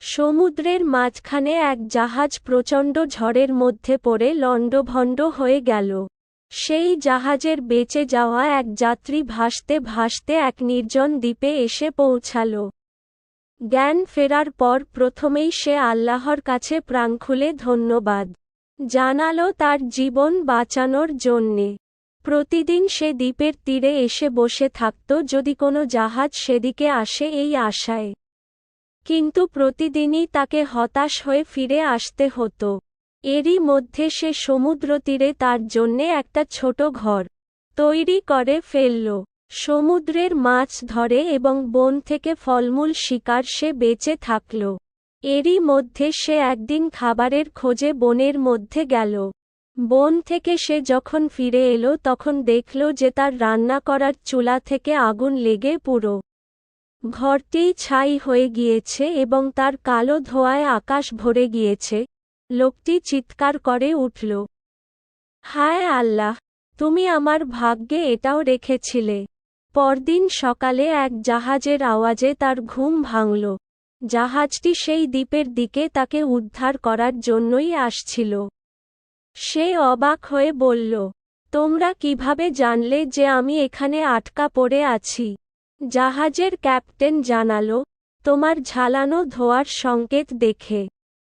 সমুদ্রের মাঝখানে এক জাহাজ প্রচণ্ড ঝড়ের মধ্যে পড়ে লণ্ডভণ্ড হয়ে গেল। সেই জাহাজের বেঁচে যাওয়া এক যাত্রী ভাসতে ভাসতে এক নির্জন দ্বীপে এসে পৌঁছাল। জ্ঞান ফেরার পর প্রথমেই সে আল্লাহর কাছে প্রাণ খুলে ধন্যবাদ জানালো তার জীবন বাঁচানোর জন্যে। প্রতিদিন সে দ্বীপের তীরে এসে বসে থাকত যদি কোনো জাহাজ সেদিকে আসে এই আশায়। কিন্তু প্রতিদিনই তাকে হতাশ হয়ে ফিরে আসতে হতো। এরই মধ্যে সে সমুদ্রতীরে তার জন্যে একটা ছোট ঘর তৈরি করে ফেলল। সমুদ্রের মাছ ধরে এবং বন থেকে ফলমূল শিকার সে বেঁচে থাকল। এরই মধ্যে সে একদিন খাবারের খোঁজে বনের মধ্যে গেল। বন থেকে সে যখন ফিরে এলো তখন দেখল যে তার রান্না করার চুলা থেকে আগুন লেগে পুরো ঘরটিই ছাই হয়ে গিয়েছে এবং তার কালো ধোঁয়ায় আকাশ ভরে গিয়েছে। লোকটি চিৎকার করে উঠল, হায় আল্লাহ, তুমি আমার ভাগ্যে এটাও রেখেছিলে। পরদিন সকালে এক জাহাজের আওয়াজে তার ঘুম ভাঙল। জাহাজটি সেই দ্বীপের দিকে তাকে উদ্ধার করার জন্যই আসছিল। সে অবাক হয়ে বলল, তোমরা কিভাবে জানলে যে আমি এখানে আটকা পড়ে আছি? জাহাজের ক্যাপ্টেন জানালো, তোমার ঝালানো ধোঁয়ার সংকেত দেখে।